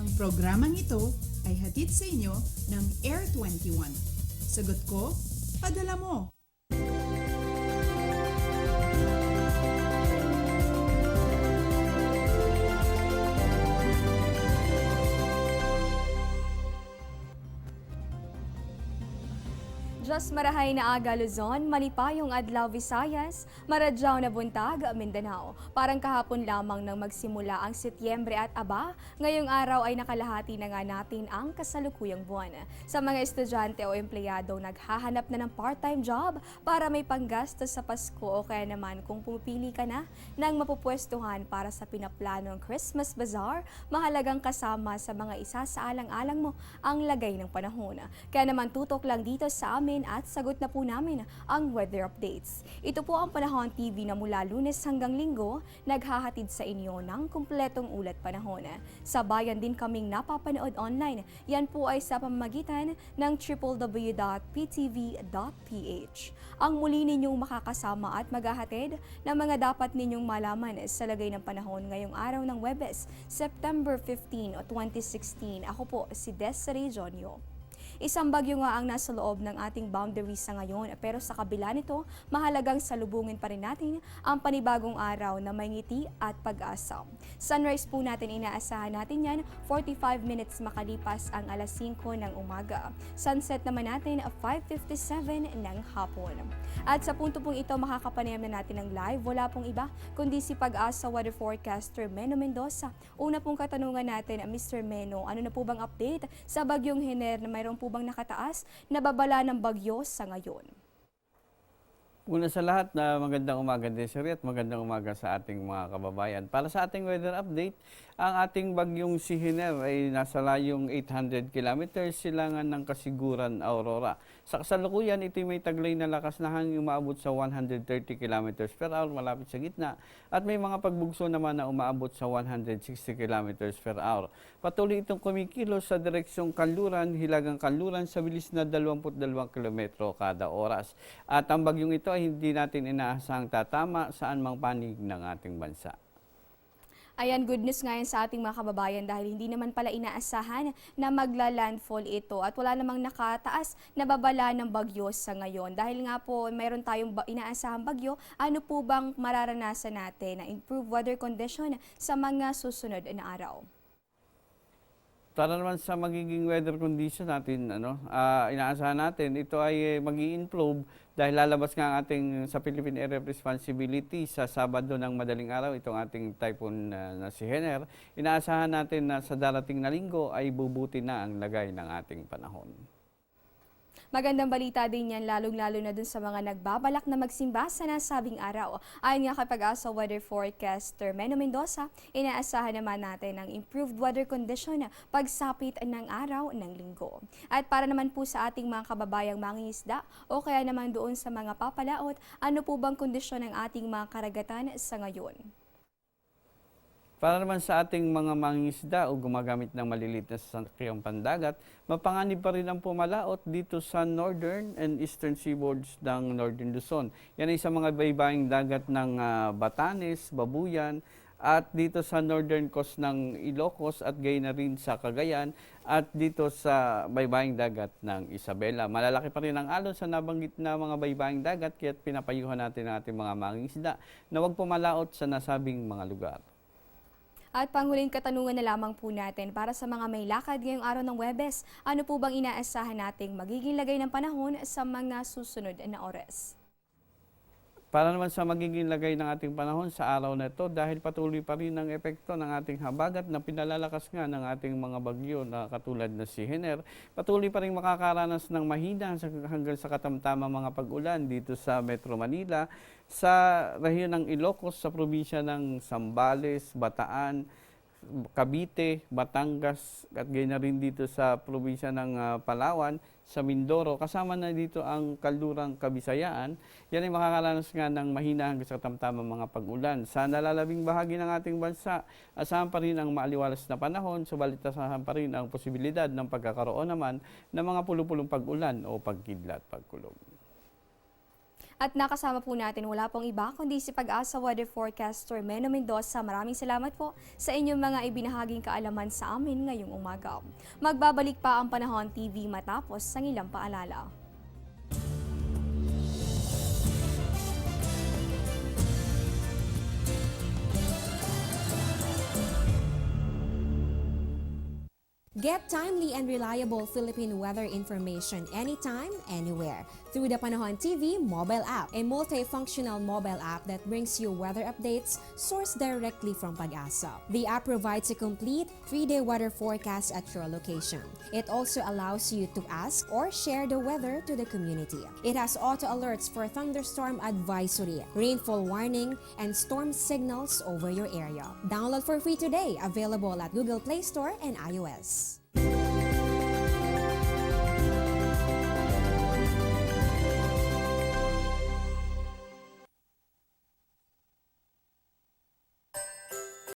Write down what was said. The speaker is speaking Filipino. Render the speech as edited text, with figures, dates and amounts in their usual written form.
Ang programang ito ay hatid sa inyo ng Air 21. Sagot ko, padala mo. Diyos marahay na aga Luzon, malipayong adlaw Visayas, maradyaw na buntag Mindanao. Parang kahapon lamang nang magsimula ang Setyembre at aba, ngayong araw ay nakalahati na nga natin ang kasalukuyang buwan. Sa mga estudyante o empleyado naghahanap na ng part-time job para may panggastos sa Pasko o kaya naman kung pumipili ka na ng mapupwestuhan para sa pinaplanong Christmas Bazaar, mahalagang kasama sa mga isasaalang-alang mo ang lagay ng panahon. Kaya naman tutok lang dito sa amin at sagot na po namin ang weather updates. Ito po ang Panahon TV na mula Lunes hanggang Linggo, naghahatid sa inyo ng kumpletong ulat panahon. Sa bayan din kaming napapanood online. Yan po ay sa pamamagitan ng www.ptv.ph. Ang muli ninyong makakasama at maghahatid ng mga dapat ninyong malaman sa lagay ng panahon ngayong araw ng Huwebes, September 15, 2016. Ako po si Desiree Jonio. Isang bagyo nga ang nasa loob ng ating boundaries sa ngayon, pero sa kabila nito, mahalagang salubungin pa rin natin ang panibagong araw na may ngiti at pag-asa. Sunrise po natin, inaasahan natin yan 45 minutes makalipas ang alas 5 ng umaga. Sunset naman natin 5:57 ng hapon. At sa punto pong ito, makakapanayam na natin ng live. Wala pong iba kundi si Pag-asa Weather Forecaster Meno Mendoza. Una pong katanungan natin, Mr. Meno, ano na po bang update sa bagyong Hiner na mayroon po bang nakataas na babala ng bagyo sa ngayon? Una sa lahat, na magandang umaga Desiree at magandang umaga sa ating mga kababayan. Para sa ating weather update, ang ating bagyong si Hiner ay nasa layong 800 kilometers silangan ng Kasiguran, Aurora. Sa kasalukuyan, ito may taglay na lakas na hangin umaabot sa 130 kilometers per hour malapit sa gitna at may mga pagbugso naman na umaabot sa 160 kilometers per hour. Patuloy itong kumikilos sa direksyong kanluran, hilagang kanluran sa bilis na 22 kilometro kada oras. At ang bagyong ito ay hindi natin inaasahang tatama saan mang panig ng ating bansa. Ayan, good news ngayon sa ating mga kababayan dahil hindi naman pala inaasahan na magla-landfall ito at wala namang nakataas na babala ng bagyo sa ngayon. Dahil nga po mayroon tayong inaasahang bagyo, ano po bang mararanasan natin na improved weather condition sa mga susunod na araw? Para naman sa magiging weather condition natin, inaasahan natin, ito ay mag-i-improve dahil lalabas nga ang ating sa Philippine Area of Responsibility sa Sabado ng madaling araw, itong ating typhoon na si Hiner. Inaasahan natin na sa darating na linggo ay bubuti na ang lagay ng ating panahon. Magandang balita din yan, lalong-lalo na dun sa mga nagbabalak na magsimba sa nasabing araw. Ayon nga kay Pag-asa Weather Forecaster Meno Mendoza, inaasahan naman natin ang improved weather condition pagsapit ng araw ng linggo. At para naman po sa ating mga kababayang mangingisda o kaya naman doon sa mga papalaot, ano po bang kondisyon ng ating mga karagatan sa ngayon? Para naman sa ating mga mangingisda o gumagamit ng maliliit na sasakyang pandagat, mapanganib pa rin ang pumalaot dito sa northern and eastern seaboards ng Northern Luzon. Yan ay sa mga baybaying dagat ng Batanes, Babuyan, at dito sa northern coast ng Ilocos at gayon na rin sa Cagayan at dito sa baybaying dagat ng Isabela. Malalaki pa rin ang alon sa nabanggit na mga baybaying dagat kaya pinapayuhan natin ang ating mga mangingisda na huwag pumalaot sa nasabing mga lugar. At panghuling katanungan na lamang po natin para sa mga may lakad ngayong araw ng Huwebes, ano po bang inaasahan nating magiging lagay ng panahon sa mga susunod na oras? Para naman sa magiging lagay ng ating panahon sa araw na ito, dahil patuloy pa rin ang epekto ng ating habagat na pinalalakas nga ng ating mga bagyo na katulad na si Hiner, patuloy pa rin makakaranas ng mahina hanggang sa katamtamang mga pag-ulan dito sa Metro Manila, sa rehiyon ng Ilocos, sa probinsya ng Zambales, Bataan, Cavite, Batangas at gayon na rin dito sa probinsya ng Palawan, sa Mindoro, kasama na dito ang Kaldurang Kabisayaan. Yan ay makakaranas nga ng mahina hanggang sa katamtamang mga pag-ulan. Sa nalalabing bahagi ng ating bansa, asahan pa rin ang maaliwalas na panahon, subalit asahan pa rin ang posibilidad ng pagkakaroon naman ng mga pulupulong pag-ulan o pagkidlat, pagkulog. At nakasama po natin wala pong iba kundi si Pag-asa Weather Forecaster Meno Mendoza. Maraming salamat po sa inyong mga ibinahaging kaalaman sa amin ngayong umaga. Magbabalik pa ang Panahon TV matapos ang ilang paalala. Get timely and reliable Philippine weather information anytime, anywhere through the Panahon TV mobile app, a multifunctional mobile app that brings you weather updates sourced directly from Pag-asa. The app provides a complete 3-day weather forecast at your location. It also allows you to ask or share the weather to the community. It has auto alerts for thunderstorm advisory, rainfall warning, and storm signals over your area. Download for free today, available at Google Play Store and iOS.